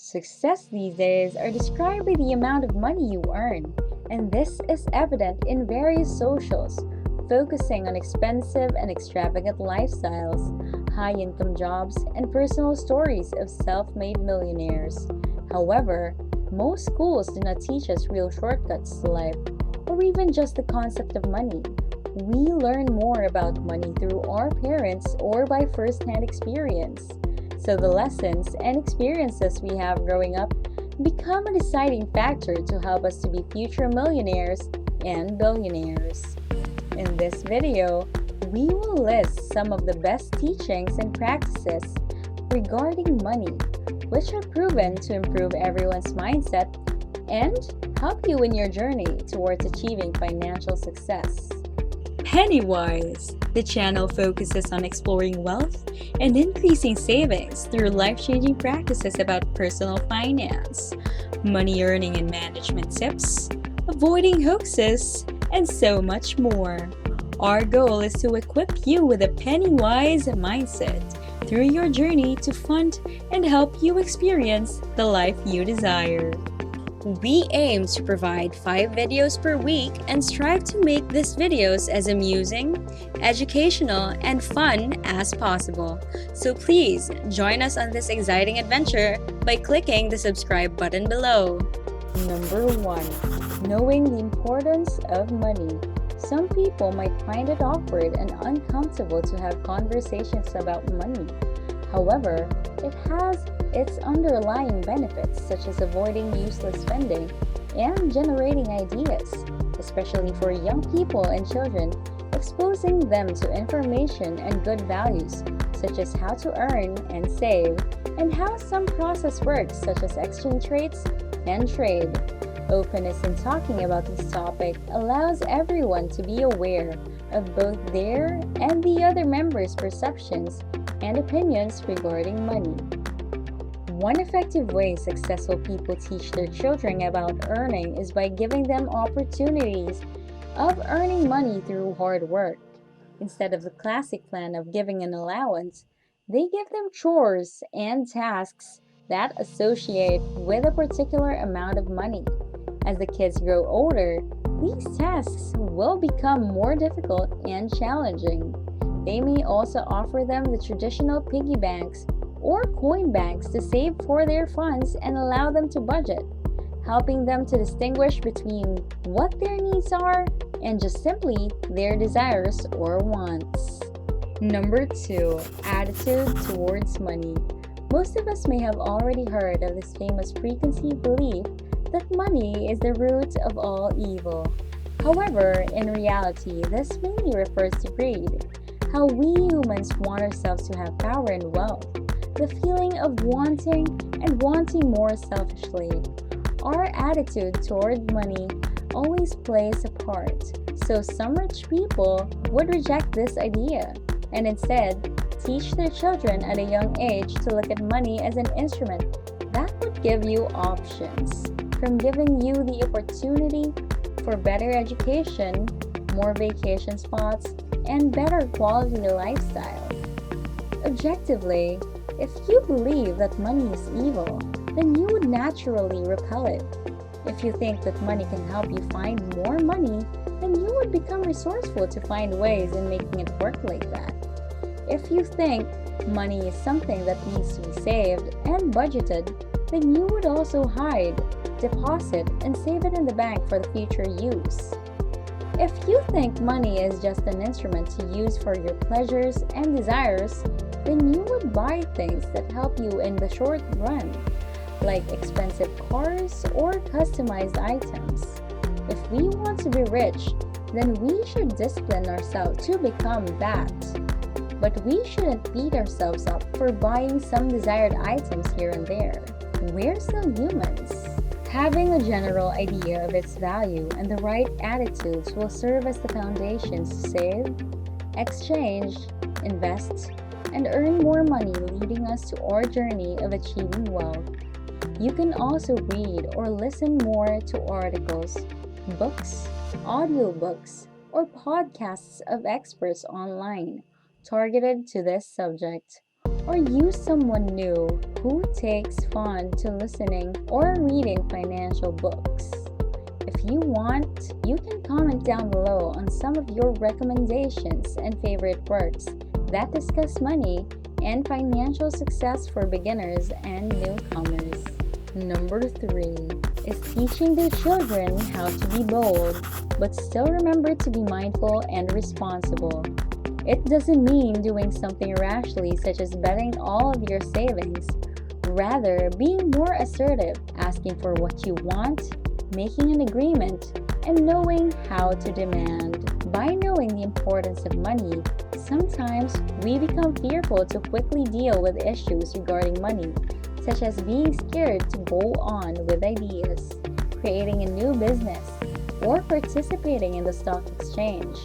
Success these days are described by the amount of money you earn, and this is evident in various socials, focusing on expensive and extravagant lifestyles, high income jobs, and personal stories of self made millionaires. However, most schools do not teach us real shortcuts to life, or even just the concept of money. We learn more about money through our parents or by first hand experience. So the lessons and experiences we have growing up become a deciding factor to help us to be future millionaires and billionaires. In this video, we will list some of the best teachings and practices regarding money, which are proven to improve everyone's mindset and help you in your journey towards achieving financial success. Pennywise, the channel focuses on exploring wealth and increasing savings through life-changing practices about personal finance, money earning and management tips, avoiding hoaxes, and so much more. Our goal is to equip you with a Pennywise mindset through your journey to fund and help you experience the life you desire. We aim to provide 5 videos per week and strive to make these videos as amusing, educational, and fun as possible. So please join us on this exciting adventure by clicking the subscribe button below. Number 1. Knowing the importance of money. Some people might find it awkward and uncomfortable to have conversations about money. However, it has its underlying benefits, such as avoiding useless spending and generating ideas, especially for young people and children, exposing them to information and good values, such as how to earn and save, and how some process works, such as exchange rates and trade. Openness in talking about this topic allows everyone to be aware of both their and the other members' perceptions and opinions regarding money. One effective way successful people teach their children about earning is by giving them opportunities of earning money through hard work. Instead of the classic plan of giving an allowance, they give them chores and tasks that associate with a particular amount of money. As the kids grow older, these tasks will become more difficult and challenging. They may also offer them the traditional piggy banks or coin banks to save for their funds and allow them to budget, helping them to distinguish between what their needs are and just simply their desires or wants. Number 2. Attitude towards money. Most of us may have already heard of this famous preconceived belief that money is the root of all evil. However, in reality, this mainly refers to greed, how we humans want ourselves to have power and wealth, the feeling of wanting and wanting more selfishly. Our attitude toward money always plays a part, so some rich people would reject this idea and instead teach their children at a young age to look at money as an instrument that would give you options, from giving you the opportunity for better education, more vacation spots, and better quality lifestyle. Objectively, if you believe that money is evil, then you would naturally repel it. If you think that money can help you find more money, then you would become resourceful to find ways in making it work like that. If you think money is something that needs to be saved and budgeted, then you would also hide, deposit, and save it in the bank for the future use. If you think money is just an instrument to use for your pleasures and desires, then you would buy things that help you in the short run, like expensive cars or customized items. If we want to be rich, then we should discipline ourselves to become that. But we shouldn't beat ourselves up for buying some desired items here and there. We're still humans. Having a general idea of its value and the right attitudes will serve as the foundations to save, exchange, invest, and earn more money, leading us to our journey of achieving wealth. You can also read or listen more to articles, books, audiobooks, or podcasts of experts online targeted to this subject. or use someone new who takes fun to listening or reading financial books. If you want, you can comment down below on some of your recommendations and favorite works that discuss money and financial success for beginners and newcomers. Number 3 is teaching their children how to be bold, but still remember to be mindful and responsible. It doesn't mean doing something rashly, such as betting all of your savings. Rather, being more assertive, asking for what you want, making an agreement, and knowing how to demand. By knowing the importance of money, sometimes we become fearful to quickly deal with issues regarding money, such as being scared to go on with ideas, creating a new business, or participating in the stock exchange.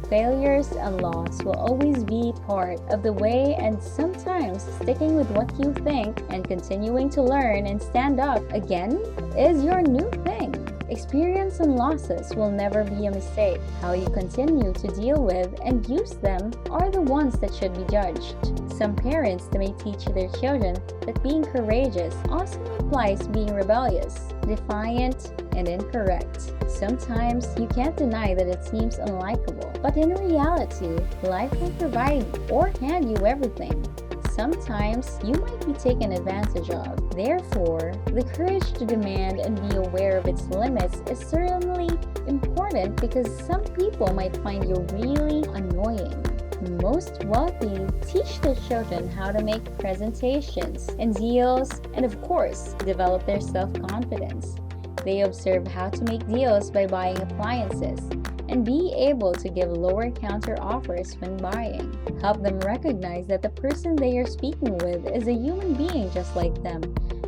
Failures and loss will always be part of the way, and sometimes sticking with what you think and continuing to learn and stand up again is your new thing. Experience and losses will never be a mistake. How you continue to deal with and use them are the ones that should be judged. Some parents may teach their children that being courageous also implies being rebellious, defiant, and incorrect. Sometimes you can't deny that it seems unlikable, but in reality, life will provide or hand you everything. Sometimes you might be taken advantage of. Therefore, the courage to demand and be aware of its limits is certainly important, because some people might find you really annoying. Most wealthy teach their children how to make presentations and deals, and of course, develop their self-confidence. They observe how to make deals by buying appliances and be able to give lower counter offers when buying. Help them recognize that the person they are speaking with is a human being just like them,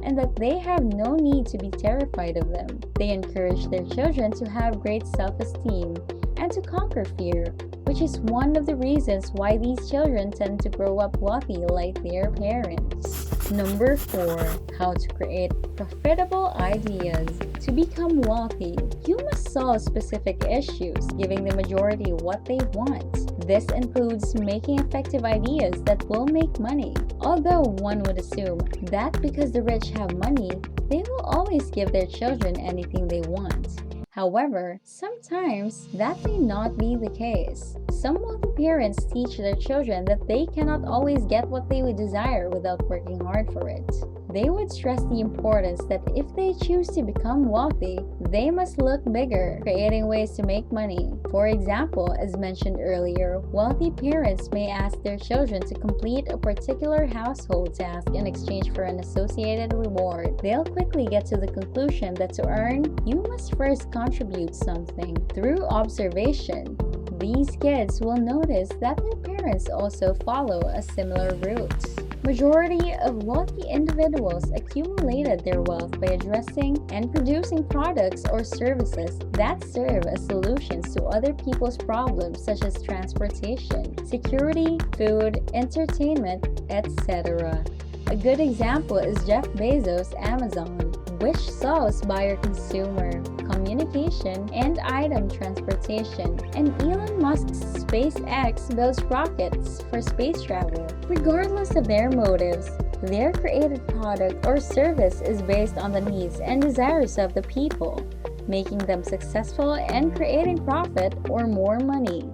and that they have no need to be terrified of them. They encourage their children to have great self-esteem and to conquer fear, which is one of the reasons why these children tend to grow up wealthy like their parents. Number 4, how to create profitable ideas. To become wealthy, you must solve specific issues, giving the majority what they want. This includes making effective ideas that will make money. Although one would assume that because the rich have money, they will always give their children anything they want. However, sometimes that may not be the case. Some wealthy parents teach their children that they cannot always get what they would desire without working hard for it. They would stress the importance that if they choose to become wealthy, they must look bigger, creating ways to make money. For example, as mentioned earlier, wealthy parents may ask their children to complete a particular household task in exchange for an associated reward. They'll quickly get to the conclusion that to earn, you must first contribute something. Through observation, these kids will notice that their parents also follow a similar route. Majority of wealthy individuals accumulated their wealth by addressing and producing products or services that serve as solutions to other people's problems, such as transportation, security, food, entertainment, etc. A good example is Jeff Bezos' Amazon, which solves buyer-consumer communication and item transportation, and Elon Musk's SpaceX builds rockets for space travel. Regardless of their motives, their created product or service is based on the needs and desires of the people, making them successful and creating profit or more money.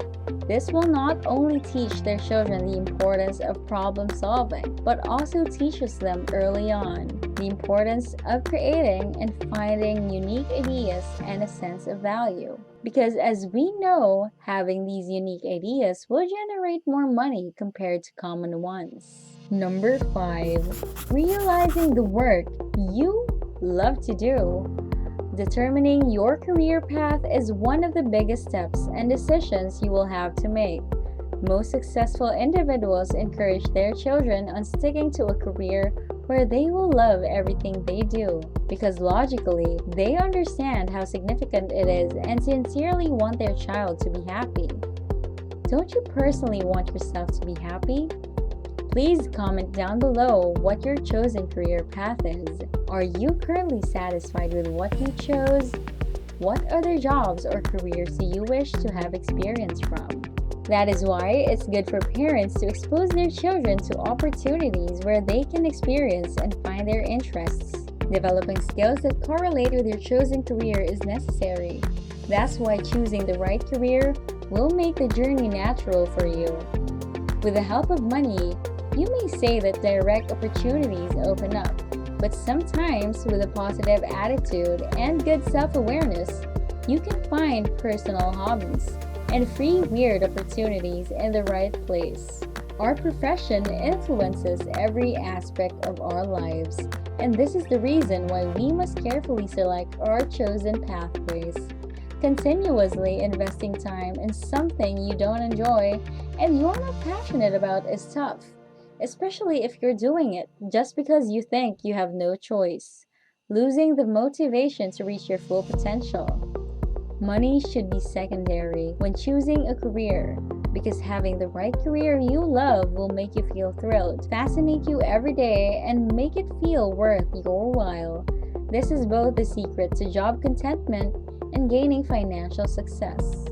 This will not only teach their children the importance of problem solving, but also teaches them early on the importance of creating and finding unique ideas and a sense of value. Because as we know, having these unique ideas will generate more money compared to common ones. Number 5, realizing the work you love to do. Determining your career path is one of the biggest steps and decisions you will have to make. Most successful individuals encourage their children on sticking to a career where they will love everything they do, because logically, they understand how significant it is and sincerely want their child to be happy. Don't you personally want yourself to be happy? Please comment down below what your chosen career path is. Are you currently satisfied with what you chose? What other jobs or careers do you wish to have experience from? That is why it's good for parents to expose their children to opportunities where they can experience and find their interests. Developing skills that correlate with your chosen career is necessary. That's why choosing the right career will make the journey natural for you. With the help of money, you may say that direct opportunities open up, but sometimes with a positive attitude and good self-awareness, you can find personal hobbies and free weird opportunities in the right place. Our profession influences every aspect of our lives, and this is the reason why we must carefully select our chosen pathways. Continuously investing time in something you don't enjoy and you're not passionate about is tough, especially if you're doing it just because you think you have no choice, losing the motivation to reach your full potential. Money should be secondary when choosing a career because having the right career you love will make you feel thrilled, fascinate you every day, and make it feel worth your while. This is both the secret to job contentment and gaining financial success.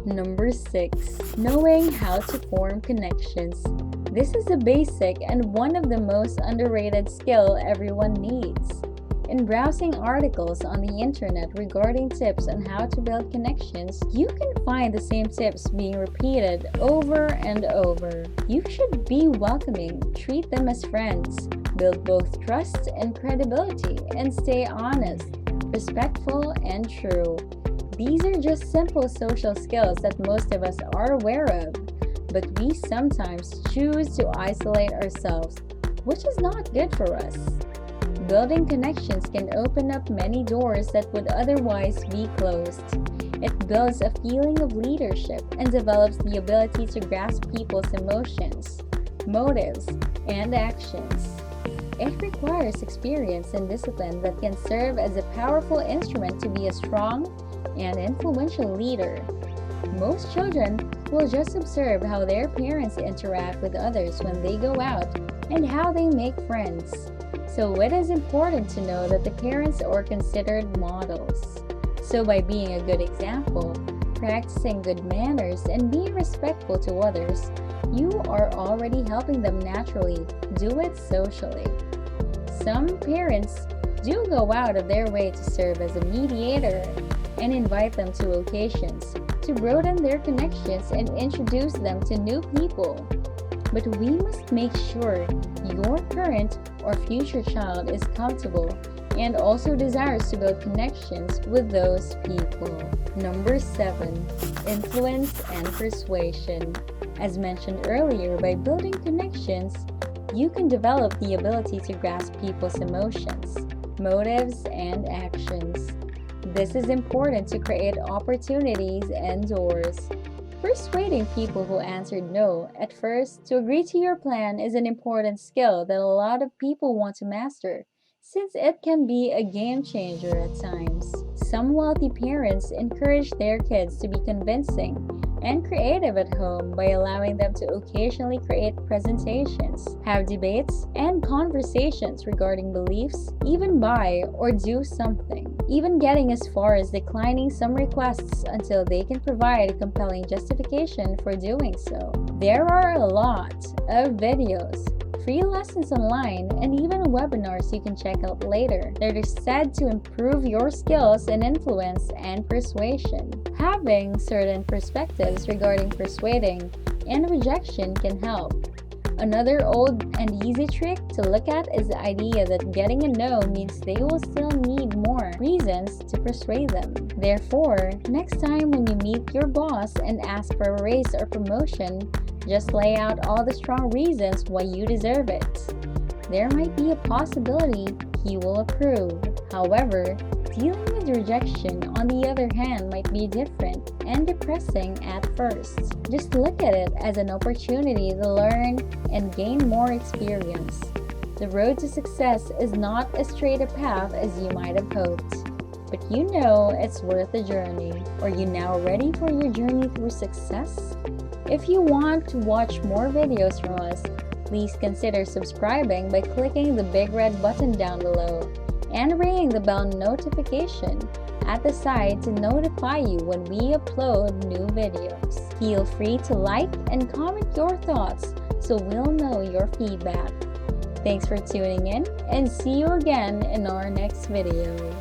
Number 6. Knowing how to form connections. This is a basic and one of the most underrated skill everyone needs. In browsing articles on the internet regarding tips on how to build connections, you can find the same tips being repeated over and over. You should be welcoming, treat them as friends, build both trust and credibility, and stay honest, respectful, and true. These are just simple social skills that most of us are aware of, but we sometimes choose to isolate ourselves, which is not good for us. Building connections can open up many doors that would otherwise be closed. It builds a feeling of leadership and develops the ability to grasp people's emotions, motives, and actions. It requires experience and discipline that can serve as a powerful instrument to be a strong and influential leader. Most children will just observe how their parents interact with others when they go out and how they make friends. So it is important to know that the parents are considered models. So by being a good example, practicing good manners, and being respectful to others, you are already helping them naturally do it socially. Some parents do go out of their way to serve as a mediator and invite them to occasions to broaden their connections and introduce them to new people. But we must make sure your current or future child is comfortable and also desires to build connections with those people. Number 7. Influence and persuasion. As mentioned earlier, by building connections, you can develop the ability to grasp people's emotions, motives, and actions. This is important to create opportunities and doors. Persuading people who answered no at first to agree to your plan is an important skill that a lot of people want to master, since it can be a game changer at times. Some wealthy parents encourage their kids to be convincing and creative at home by allowing them to occasionally create presentations, have debates, and conversations regarding beliefs, even buy or do something, even getting as far as declining some requests until they can provide a compelling justification for doing so. There are a lot of videos, free lessons online, and even webinars you can check out later that are said to improve your skills in influence and persuasion. Having certain perspectives regarding persuading and rejection can help. Another old and easy trick to look at is the idea that getting a no means they will still need more reasons to persuade them. Therefore, next time when you meet your boss and ask for a raise or promotion, just lay out all the strong reasons why you deserve it. There might be a possibility he will approve. However, dealing with rejection, on the other hand, might be different and depressing at first. Just look at it as an opportunity to learn and gain more experience. The road to success is not as straight a path as you might have hoped, but you know it's worth the journey. Are you now ready for your journey through success? If you want to watch more videos from us, please consider subscribing by clicking the big red button down below. and ringing the bell notification at the side to notify you when we upload new videos. Feel free to like and comment your thoughts so we'll know your feedback. Thanks for tuning in and see you again in our next video.